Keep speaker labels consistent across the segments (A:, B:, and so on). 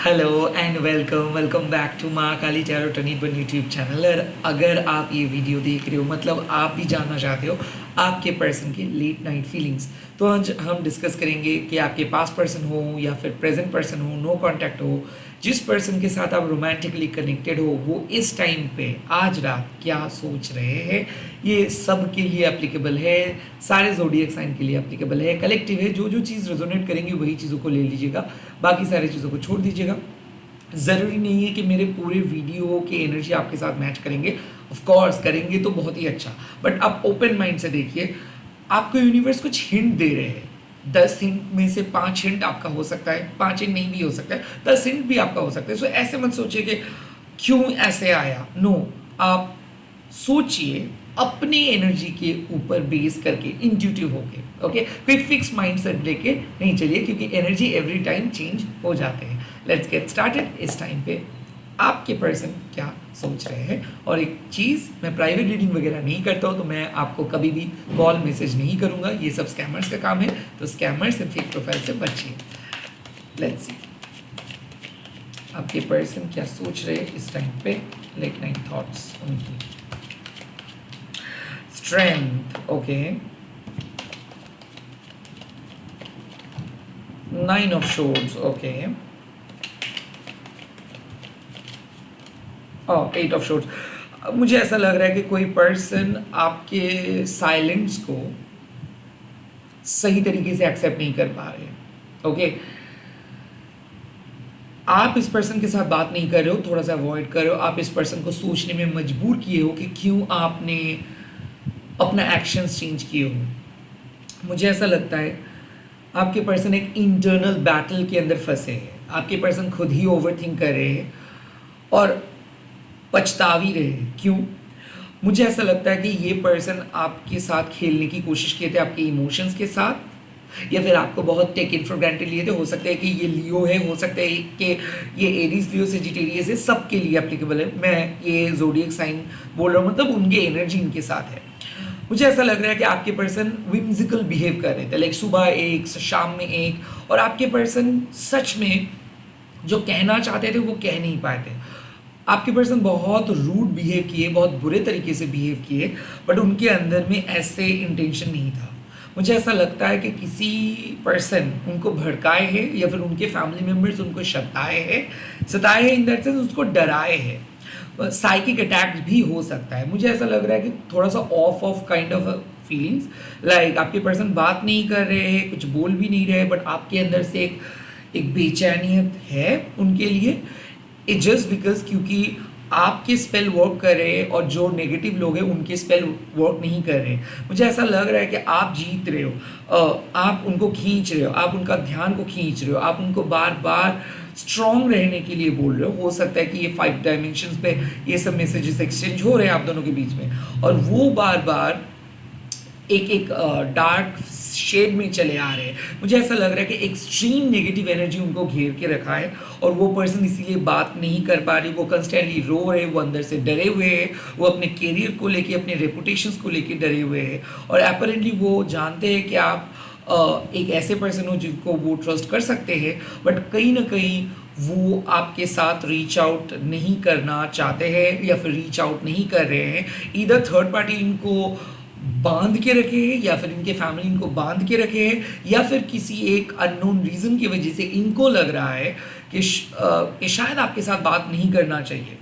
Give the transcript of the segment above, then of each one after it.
A: Hello and welcome back to Maa Kali tarot टर्निट one YouTube channel. और अगर आप ये वीडियो देख रहे हो मतलब आप भी जानना चाहते हो आपके पर्सन के लेट नाइट फीलिंग्स, तो आज हम डिस्कस करेंगे कि आपके पास पर्सन हो या फिर प्रेजेंट पर्सन हो, नो कांटेक्ट हो, जिस पर्सन के साथ आप रोमांटिकली कनेक्टेड हो वो इस टाइम पे आज रात क्या सोच रहे हैं। ये सब के लिए एप्लीकेबल है, सारे ज़ोडिएक साइन के लिए एप्लीकेबल है, कलेक्टिव है। जो जो चीज़ रेजोनेट करेंगे वही चीज़ों को ले लीजिएगा, बाकी सारी चीज़ों को छोड़ दीजिएगा। ज़रूरी नहीं है कि मेरे पूरे वीडियो की एनर्जी आपके साथ मैच करेंगे, ऑफ कोर्स करेंगे तो बहुत ही अच्छा, बट आप ओपन माइंड से देखिए। आपको यूनिवर्स कुछ हिंट दे रहे हैं, 10 हिंट में से 5 हिंट आपका हो सकता है, 5 हिंट नहीं भी हो सकता है, 10 हिंट भी आपका हो सकता है। सो ऐसे मत सोचिए कि क्यों ऐसे आया, नो। आप सोचिए अपनी एनर्जी के ऊपर बेस करके, इंट्यूटिव होके, ओके। कोई फिक्स माइंड सेट लेके नहीं चलिए, क्योंकि एनर्जी एवरी टाइम चेंज हो जाते हैं। Let's get started. इस टाइम पे आपके पर्सन क्या सोच रहे हैं। और एक चीज़, मैं प्राइवेट रीडिंग वगैरह नहीं करता हूँ, तो मैं आपको कभी भी कॉल मैसेज नहीं करूँगा, ये सब स्कैमर्स का काम है। तो स्कैमर्स एंड फेक प्रोफाइल से बचिए। लेट्स सी आपके पर्सन क्या सोच रहे हैं इस टाइम पे, लेट नाइट थॉट्स उनकी। Strength, okay. 9 of swords, okay. 8 of swords. मुझे ऐसा लग रहा है कि कोई पर्सन आपके साइलेंस को सही तरीके से एक्सेप्ट नहीं कर पा रहे, ओके। आप इस पर्सन के साथ बात नहीं कर रहे हो, थोड़ा सा अवॉइड कर रहे हो। आप इस पर्सन को सोचने में मजबूर किए हो कि क्यों आपने अपना एक्शंस चेंज किए हो। मुझे ऐसा लगता है आपके पर्सन एक इंटरनल बैटल के अंदर फंसे हैं। आपके पर्सन खुद ही ओवरथिंक कर रहे हैं और पछता भी रहे हैं। क्यों? मुझे ऐसा लगता है कि ये पर्सन आपके साथ खेलने की कोशिश किए थे, आपके इमोशंस के साथ, या फिर आपको बहुत टेकन फॉर ग्रांटेड लिए थे। हो सकता है कि ये लियो है, हो सकता है कि ये एरीज, लियो, सेजिटेरियस है, सबके लिए एप्लीकेबल है। मैं ये ज़ोडिएक साइन बोल रहा हूँ, मतलब उनकी एनर्जी इनके साथ है। मुझे ऐसा लग रहा है कि आपके पर्सन विम्सिकल बिहेव कर रहे थे, लाइक सुबह एक, शाम में एक, और आपके पर्सन सच में जो कहना चाहते थे वो कह नहीं पाए थे। आपके पर्सन बहुत रूड बिहेव किए, बहुत बुरे तरीके से बिहेव किए, बट उनके अंदर में ऐसे इंटेंशन नहीं था। मुझे ऐसा लगता है कि किसी पर्सन उनको भड़काए है, या फिर उनके फैमिली मेम्बर्स उनको सताए हैं इन दैट सेंस, उसको डराए हैं। साइकिक अटैक्स भी हो सकता है। मुझे ऐसा लग रहा है कि थोड़ा सा of kind of feelings, like आपके पर्सन बात नहीं कर रहे हैं, कुछ बोल भी नहीं रहे, बट आपके अंदर से एक बेचैनियत है उनके लिए। इट जस्ट बिकॉज क्योंकि आपके स्पेल वर्क कर रहे हैं और जो नेगेटिव लोग हैं उनके स्पेल वर्क नहीं कर रहे। मुझे ऐसा लग रहा है कि आप जीत रहे हो, आप उनको खींच रहे हो, आप उनका ध्यान को खींच रहे हो, आप उनको बार बार स्ट्रॉन्ग रहने के लिए बोल रहे हो सकता है कि ये 5 डायमेंशंस पे ये सब मैसेजेस एक्सचेंज हो रहे हैं आप दोनों के बीच में, और वो बार बार एक डार्क शेड में चले आ रहे हैं। मुझे ऐसा लग रहा है कि एक्सट्रीम नेगेटिव एनर्जी उनको घेर के रखा है, और वो पर्सन इसीलिए बात नहीं कर पा रही, वो कंस्टेंटली रो रहे हैं, वो अंदर से डरे हुए हैं, वो अपने कैरियर को लेके, अपने रेपुटेशंस को लेके डरे हुए हैं। और अपरेंटली वो जानते हैं कि आप एक ऐसे पर्सन हो जिनको वो ट्रस्ट कर सकते हैं, बट कहीं ना कहीं वो आपके साथ रीच आउट नहीं करना चाहते हैं, या फिर रीच आउट नहीं कर रहे हैं। इधर थर्ड पार्टी इनको बांध के रखे हैं, या फिर इनके फैमिली इनको बांध के रखे हैं, या फिर किसी एक अननोन रीज़न की वजह से इनको लग रहा है कि शायद आपके साथ बात नहीं करना चाहिए।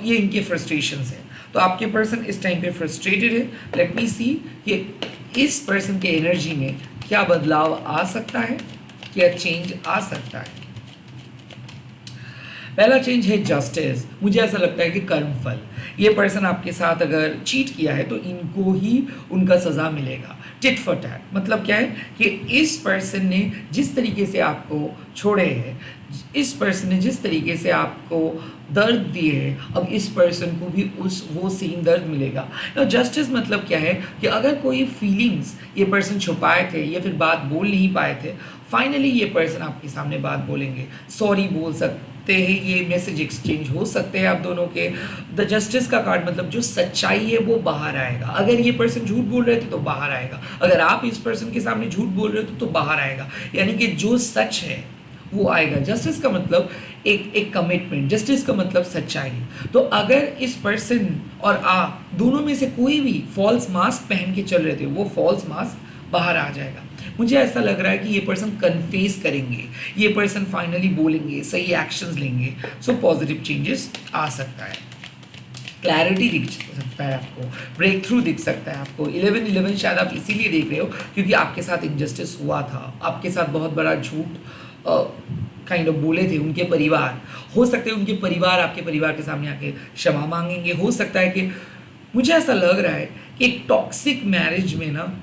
A: ये इनके फ्रस्ट्रेशंस हैं। तो आपके पर्सन इस टाइम पे फ्रस्ट्रेटेड है। लेट मी सी कि इस पर्सन के एनर्जी में क्या बदलाव आ सकता है, क्या चेंज आ सकता है। पहला चेंज है जस्टिस। मुझे ऐसा लगता है कि कर्मफल, ये पर्सन आपके साथ अगर चीट किया है तो इनको ही उनका सज़ा मिलेगा। टिट फॉर टैट मतलब क्या है कि इस पर्सन ने जिस तरीके से आपको छोड़े हैं, इस पर्सन ने जिस तरीके से आपको दर्द दिए हैं, अब इस पर्सन को भी वो सेम दर्द मिलेगा। जस्टिस मतलब क्या है कि अगर कोई फीलिंग्स ये पर्सन छुपाए थे या फिर बात बोल नहीं पाए थे, फाइनली ये पर्सन आपके सामने बात बोलेंगे, सॉरी बोल सकते हैं, ये मैसेज एक्सचेंज हो सकते हैं आप दोनों के। द जस्टिस का कार्ड मतलब जो सच्चाई है वो बाहर आएगा। अगर ये पर्सन झूठ बोल रहे थे तो बाहर आएगा, अगर आप इस पर्सन के सामने झूठ बोल रहे हो तो बाहर आएगा। यानी कि जो सच है वो आएगा। जस्टिस का मतलब एक कमिटमेंट, जस्टिस का मतलब सच्चाई। तो अगर इस पर्सन और आप दोनों में से कोई भी फॉल्स मास्क पहन के चल रहे थे, वो फॉल्स मास्क बाहर आ जाएगा। मुझे ऐसा लग रहा है कि ये पर्सन कन्फेस करेंगे, ये पर्सन फाइनली बोलेंगे, सही एक्शंस लेंगे। सो पॉजिटिव चेंजेस आ सकता है, क्लैरिटी दिख सकता है आपको, ब्रेक थ्रू दिख सकता है आपको। 11-11 शायद आप इसीलिए देख रहे हो क्योंकि आपके साथ इनजस्टिस हुआ था, आपके साथ बहुत बड़ा झूठ काइंड ऑफ बोले थे उनके परिवार। हो सकता है उनके परिवार आपके परिवार के सामने आके क्षमा मांगेंगे। हो सकता है कि मुझे ऐसा लग रहा है कि एक टॉक्सिक मैरिज में ना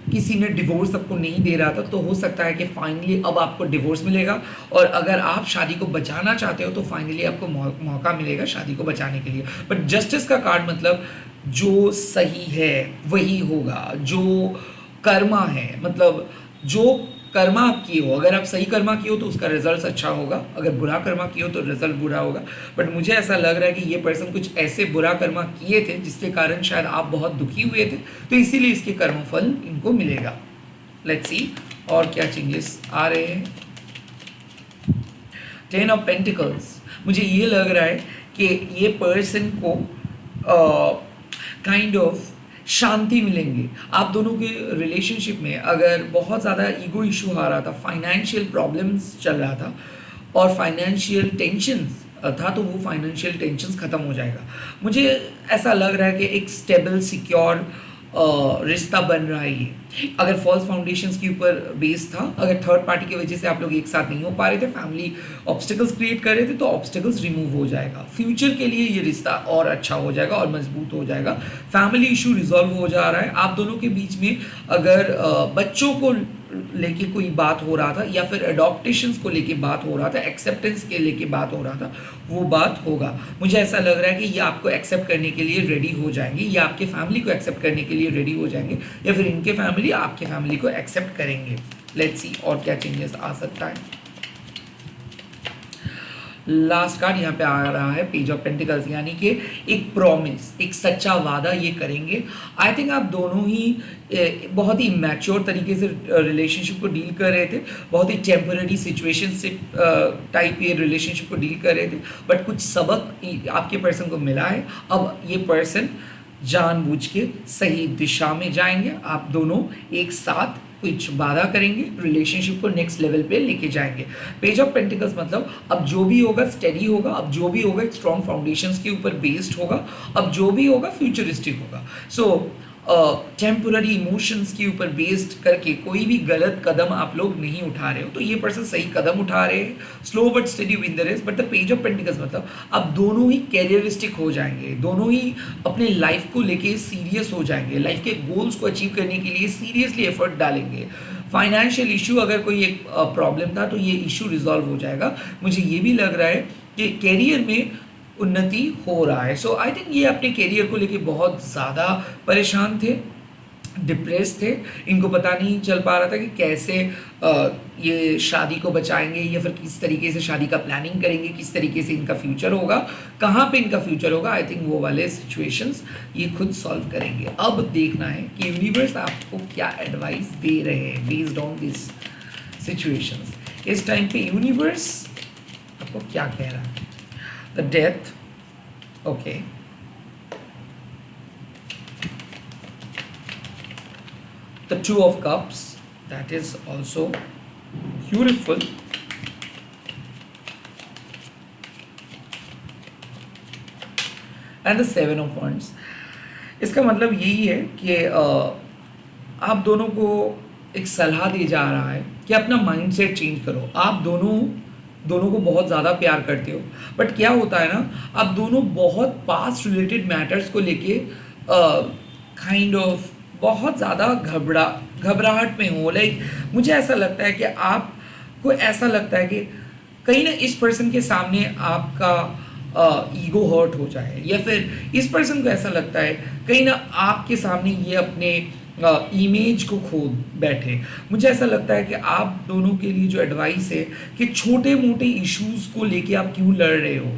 A: किसी ने डिवोर्स आपको नहीं दे रहा था, तो हो सकता है कि फाइनली अब आपको डिवोर्स मिलेगा। और अगर आप शादी को बचाना चाहते हो तो फाइनली आपको मौका मिलेगा शादी को बचाने के लिए। बट जस्टिस का कार्ड मतलब जो सही है वही होगा, जो कर्मा है, मतलब जो कर्मा आप किए हो, अगर आप सही कर्मा किए हो तो उसका रिजल्ट अच्छा होगा, अगर बुरा कर्मा किए हो तो रिजल्ट बुरा होगा। बट मुझे ऐसा लग रहा है कि ये पर्सन कुछ ऐसे बुरा कर्मा किए थे जिसके कारण शायद आप बहुत दुखी हुए थे, तो इसीलिए इसके कर्मफल इनको मिलेगा। लेट्स सी और क्या चेंजेस आ रहे हैं। 10 ऑफ पेंटिकल्स, मुझे ये लग रहा है कि ये पर्सन को काइंड ऑफ शांति मिलेंगे। आप दोनों के रिलेशनशिप में अगर बहुत ज़्यादा ईगो इशू आ रहा था, फाइनेंशियल प्रॉब्लम्स चल रहा था और फाइनेंशियल टेंशन्स था, तो वो फाइनेंशियल टेंशन्स ख़त्म हो जाएगा। मुझे ऐसा लग रहा है कि एक स्टेबल सिक्योर रिश्ता बन रहा है ये। अगर फॉल्स फाउंडेशंस के ऊपर बेस था, अगर थर्ड पार्टी की वजह से आप लोग एक साथ नहीं हो पा रहे थे, फैमिली ऑब्स्टिकल्स क्रिएट कर रहे थे, तो ऑब्स्टिकल्स रिमूव हो जाएगा। फ्यूचर के लिए ये रिश्ता और अच्छा हो जाएगा और मजबूत हो जाएगा। फैमिली इशू रिजॉल्व हो जा रहा है। आप दोनों के बीच में अगर बच्चों को लेके कोई बात हो रहा था या फिर अडॉप्टेशंस को लेके बात हो रहा था, एक्सेप्टेंस के लेके बात हो रहा था, वो बात होगा। मुझे ऐसा लग रहा है कि ये आपको एक्सेप्ट करने के लिए रेडी हो जाएंगे, या आपके फैमिली को एक्सेप्ट करने के लिए रेडी हो जाएंगे, या फिर इनके फैमिली आपके फैमिली को एक्सेप्ट करेंगे। लेट्स सी और क्या चेंजेस आ सकता है। लास्ट कार्ड यहाँ पे आ रहा है पेज ऑफ पेंटिकल्स, यानी कि एक प्रॉमिस, एक सच्चा वादा ये करेंगे। आई थिंक आप दोनों ही बहुत ही मैच्योर तरीके से रिलेशनशिप को डील कर रहे थे, बहुत ही टेम्पररी सिचुएशन से टाइप ये रिलेशनशिप को डील कर रहे थे, बट कुछ सबक आपके पर्सन को मिला है। अब ये पर्सन जानबूझ के सही दिशा में जाएंगे, आप दोनों एक साथ कुछ वादा करेंगे, रिलेशनशिप को नेक्स्ट लेवल पे लेके जाएंगे। पेज ऑफ पेंटिकल्स मतलब अब जो भी होगा स्टेडी होगा, अब जो भी होगा एक स्ट्रॉन्ग फाउंडेशंस के ऊपर बेस्ड होगा, अब जो भी होगा फ्यूचरिस्टिक होगा। सो टेम्पररी इमोशंस के ऊपर बेस्ड करके कोई भी गलत कदम आप लोग नहीं उठा रहे हो, तो ये पर्सन सही कदम उठा रहे हैं। Slow but steady win the race. But the page of pentacles मतलब अब दोनों ही कैरियरिस्टिक हो जाएंगे, दोनों ही अपने लाइफ को लेके सीरियस हो जाएंगे, लाइफ के गोल्स को अचीव करने के लिए सीरियसली एफर्ट डालेंगे। फाइनेंशियल इशू अगर कोई एक प्रॉब्लम था तो ये इशू रिजॉल्व हो जाएगा। मुझे ये भी लग रहा है कि कैरियर में उन्नति हो रहा है। सो आई थिंक ये अपने कैरियर को लेके बहुत ज़्यादा परेशान थे, डिप्रेस थे, इनको पता नहीं चल पा रहा था कि कैसे ये शादी को बचाएंगे या फिर किस तरीके से शादी का प्लानिंग करेंगे, किस तरीके से इनका फ्यूचर होगा, कहाँ पे इनका फ्यूचर होगा। आई थिंक वो वाले सिचुएशंस ये खुद सॉल्व करेंगे। अब देखना है कि यूनिवर्स आपको क्या एडवाइस दे रहे हैं बेस्ड ऑन दिस सिचुएशंस। इस टाइम पे यूनिवर्स आपको क्या कह रहा है। The death, okay. The Two of Cups, that is also beautiful. And the Seven of Wands. इसका मतलब यही है कि आप दोनों को एक सलाह दी जा रहा है कि अपना माइंडसेट चेंज करो। आप दोनों को बहुत ज़्यादा प्यार करते हो, बट क्या होता है ना, आप दोनों बहुत पास्ट रिलेटेड मैटर्स को लेके काइंड ऑफ बहुत ज़्यादा घबराहट में हो। लाइक मुझे ऐसा लगता है कि आपको ऐसा लगता है कि कहीं ना इस पर्सन के सामने आपका ईगो हर्ट हो जाए, या फिर इस पर्सन को ऐसा लगता है कहीं ना आपके सामने ये अपने इमेज को खो बैठे। मुझे ऐसा लगता है कि आप दोनों के लिए जो एडवाइस है कि छोटे मोटे इश्यूज को लेके आप क्यों लड़ रहे हो,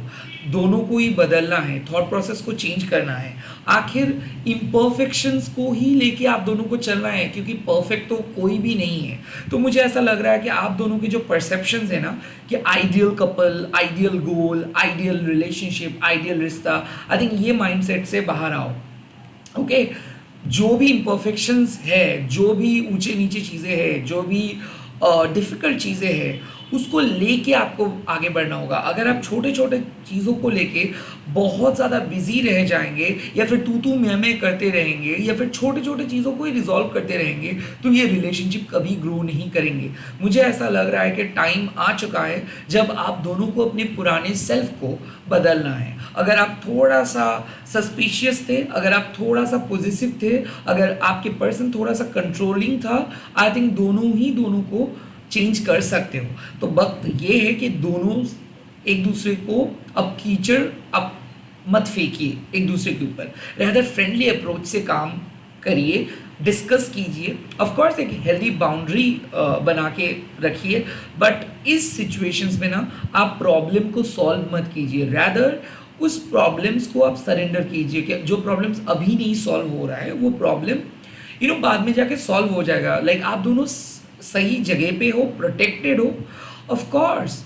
A: दोनों को ही बदलना है, थॉट प्रोसेस को चेंज करना है। आखिर इम्परफेक्शंस को ही लेके आप दोनों को चलना है, क्योंकि परफेक्ट तो कोई भी नहीं है। तो मुझे ऐसा लग रहा है कि आप दोनों के जो परसेप्शंस है ना कि आइडियल कपल, आइडियल गोल, आइडियल रिलेशनशिप, आइडियल रिश्ता, आई थिंक ये माइंडसेट से बाहर आओ। ओके, जो भी इम्परफेक्शंस है, जो भी ऊंचे नीचे चीज़ें हैं, जो भी डिफ़िकल्ट चीज़ें हैं, उसको लेके आपको आगे बढ़ना होगा। अगर आप छोटे छोटे चीज़ों को लेके बहुत ज़्यादा बिजी रह जाएंगे, या फिर तू मैं करते रहेंगे, या फिर छोटे छोटे चीज़ों को ही रिजॉल्व करते रहेंगे, तो ये रिलेशनशिप कभी ग्रो नहीं करेंगे। मुझे ऐसा लग रहा है कि टाइम आ चुका है जब आप दोनों को अपने पुराने सेल्फ को बदलना है। अगर आप थोड़ा सा सस्पिशियस थे, अगर आप थोड़ा सा पॉजिटिव थे, अगर आपके पर्सन थोड़ा सा कंट्रोलिंग था, आई थिंक दोनों को चेंज कर सकते हो। तो वक्त ये है कि दोनों एक दूसरे को अब कीचड़ अब मत फेंकिए एक दूसरे के ऊपर, रहकर फ्रेंडली अप्रोच से काम करिए, डिस्कस कीजिए। ऑफ कोर्स एक हेल्दी बाउंड्री बना के रखिए, बट इस सिचुएशंस में ना आप प्रॉब्लम को सॉल्व मत कीजिए, रैदर उस प्रॉब्लम्स को आप सरेंडर कीजिए कि जो प्रॉब्लम्स अभी नहीं सॉल्व हो रहा है वो प्रॉब्लम बाद में जाके सॉल्व हो जाएगा। लाइक आप दोनों सही जगह पे हो, प्रोटेक्टेड हो। ऑफ कोर्स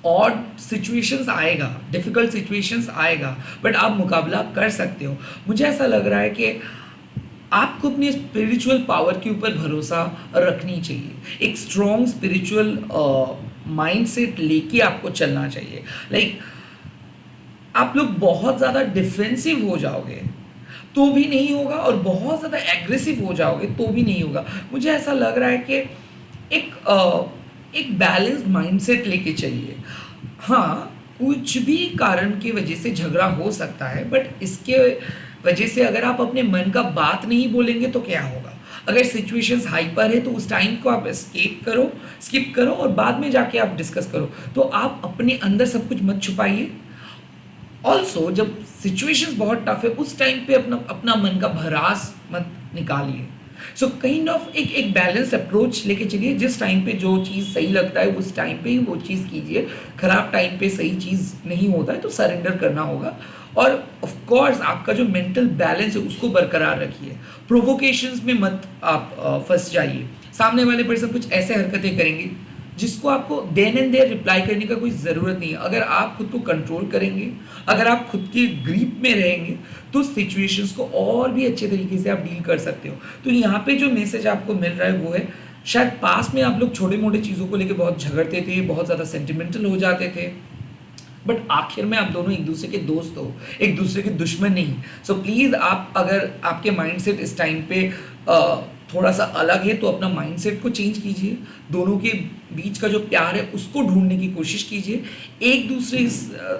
A: ऑड सिचुएशंस आएगा, डिफिकल्ट सिचुएशंस आएगा, बट आप मुकाबला कर सकते हो। मुझे ऐसा लग रहा है कि आपको अपनी स्पिरिचुअल पावर के ऊपर भरोसा रखनी चाहिए। एक स्ट्रॉन्ग स्पिरिचुअल माइंडसेट लेके आपको चलना चाहिए। लाइक आप लोग बहुत ज़्यादा डिफेंसिव हो जाओगे तो भी नहीं होगा, और बहुत ज़्यादा एग्रेसिव हो जाओगे तो भी नहीं होगा। मुझे ऐसा लग रहा है कि एक बैलेंस्ड माइंडसेट लेके चलिए। हाँ, कुछ भी कारण की वजह से झगड़ा हो सकता है, बट इसके वजह से अगर आप अपने मन का बात नहीं बोलेंगे तो क्या होगा। अगर सिचुएशंस हाइपर है तो उस टाइम को आप स्किप करो और बाद में जाके आप डिस्कस करो। तो आप अपने अंदर सब कुछ मत छुपाइए। ऑल्सो जब सिचुएशंस बहुत टफ है उस टाइम पे अपना मन का भरास मत निकालिए। सो काइंड ऑफ एक बैलेंस्ड अप्रोच लेके चलिए। जिस टाइम पे जो चीज़ सही लगता है उस टाइम पे ही वो चीज़ कीजिए। खराब टाइम पे सही चीज़ नहीं होता है तो सरेंडर करना होगा। और ऑफ कोर्स आपका जो मेंटल बैलेंस है उसको बरकरार रखिए। प्रोवोकेशंस में मत आप फंस जाइए। सामने वाले पर्सन कुछ ऐसे हरकतें करेंगे जिसको आपको देन एंड देयर रिप्लाई करने का कोई ज़रूरत नहीं है। अगर आप खुद को कंट्रोल करेंगे, अगर आप खुद के ग्रिप में रहेंगे तो सिचुएशंस को और भी अच्छे तरीके से आप डील कर सकते हो। तो यहाँ पे जो मैसेज आपको मिल रहा है वो है, शायद पास में आप लोग छोटे मोटे चीज़ों को लेकर बहुत झगड़ते थे, बहुत ज़्यादा सेंटिमेंटल हो जाते थे, बट आखिर में आप दोनों एक दूसरे के दोस्त हो, एक दूसरे के दुश्मन नहीं। सो प्लीज़ आप, अगर आपके माइंडसेट इस टाइम पे थोड़ा सा अलग है तो अपना माइंडसेट को चेंज कीजिए। दोनों के बीच का जो प्यार है उसको ढूंढने की कोशिश कीजिए। एक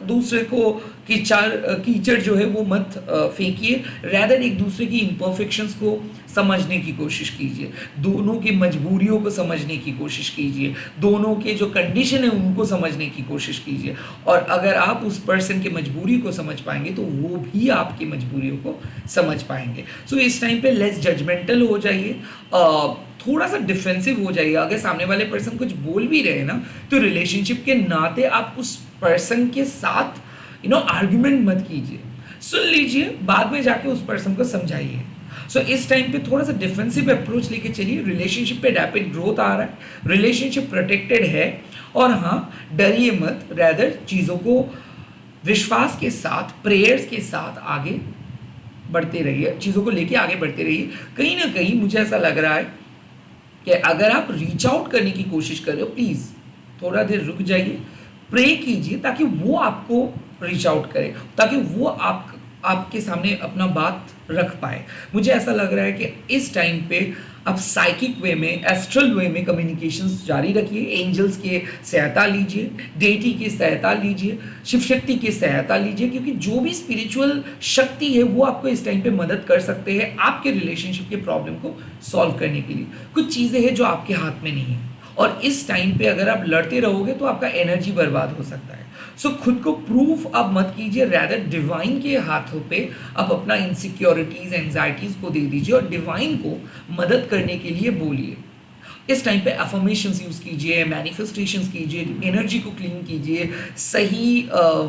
A: दूसरे को कीचड़ जो है वो मत फेंकिए, रैदर एक दूसरे की इम्परफेक्शंस को समझने की कोशिश कीजिए। दोनों की मजबूरियों को समझने की कोशिश कीजिए। दोनों के जो कंडीशन है उनको समझने की कोशिश कीजिए। और अगर आप उस पर्सन की मजबूरी को समझ पाएंगे तो वो भी आपकी मजबूरियों को समझ पाएंगे। सो इस टाइम पे लेस जजमेंटल हो जाइए, थोड़ा सा डिफेंसिव हो जाइए। अगर सामने वाले पर्सन कुछ बोल भी रहे ना तो रिलेशनशिप के नाते आप उस पर्सन के साथ आर्ग्यूमेंट मत कीजिए, सुन लीजिए, बाद में जाके उस पर्सन को समझाइए। सो इस टाइम पे थोड़ा सा डिफेंसिव अप्रोच लेके चलिए। रिलेशनशिप पे रैपिड ग्रोथ आ रहा है, रिलेशनशिप प्रोटेक्टेड है, और हाँ, डरिए मत, रैदर चीज़ों को विश्वास के साथ, प्रेयर्स के साथ आगे बढ़ते रहिए, चीज़ों को लेके आगे बढ़ते रहिए। कहीं ना कहीं मुझे ऐसा लग रहा है कि अगर आप रीच आउट करने की कोशिश कर रहे हो, प्लीज़ थोड़ा देर रुक जाइए, प्रे कीजिए ताकि वो आपको रीच आउट करे, ताकि वो आपके सामने अपना बात रख पाए। मुझे ऐसा लग रहा है कि इस टाइम पे आप साइकिक वे में, एस्ट्रल वे में कम्युनिकेशंस जारी रखिए। एंजल्स की सहायता लीजिए, डेटी की सहायता लीजिए, शिव शक्ति की सहायता लीजिए, क्योंकि जो भी स्पिरिचुअल शक्ति है वो आपको इस टाइम पे मदद कर सकते हैं आपके रिलेशनशिप के प्रॉब्लम को सॉल्व करने के लिए। कुछ चीज़ें हैं जो आपके हाथ में नहीं है, और इस टाइम पे अगर आप लड़ते रहोगे तो आपका एनर्जी बर्बाद हो सकता है। सो खुद को प्रूफ आप मत कीजिए, रैदर डिवाइन के हाथों पे आप अपना इनसिक्योरिटीज एंजाइटीज को दे दीजिए और डिवाइन को मदद करने के लिए बोलिए। इस टाइम पे अफर्मेशंस यूज़ कीजिए, मैनिफेस्टेशंस कीजिए, एनर्जी को क्लीन कीजिए, सही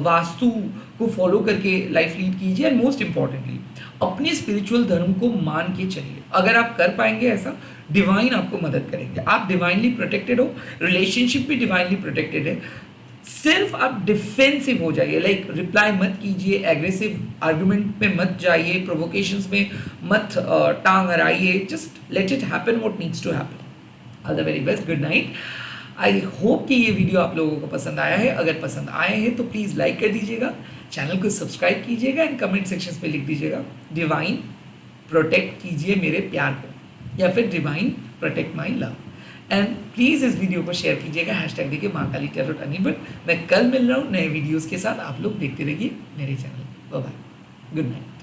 A: वास्तु को फॉलो करके लाइफ लीड कीजिए, एंड मोस्ट इंपॉर्टेंटली अपने स्पिरिचुअल धर्म को मान के चलिए। अगर आप कर पाएंगे ऐसा, डिवाइन आपको मदद करेंगे। आप डिवाइनली प्रोटेक्टेड हो, रिलेशनशिप भी डिवाइनली प्रोटेक्टेड है। सिर्फ आप डिफेंसिव हो जाइए, लाइक रिप्लाई मत कीजिए, एग्रेसिव आर्गुमेंट में मत जाइए, प्रोवोकेशंस में मत टांग अड़ाइए। Just let it happen what needs to happen. All the very best, good night. I hope कि ये वीडियो आप लोगों को पसंद आया है। अगर पसंद आए हैं तो प्लीज़ लाइक कर दीजिएगा, चैनल को सब्सक्राइब कीजिएगा एंड कमेंट सेक्शंस पे लिख दीजिएगा डिवाइन प्रोटेक्ट कीजिए मेरे प्यार को, या फिर divine protect my love. And please इस वीडियो को शेयर कीजिएगा, हैशटैग देखिए महाकाली टैरोट अनिबल। मैं कल मिल रहा हूँ नए वीडियोज़ के साथ, आप लोग देखते रहिए मेरे channel. Bye bye, good night.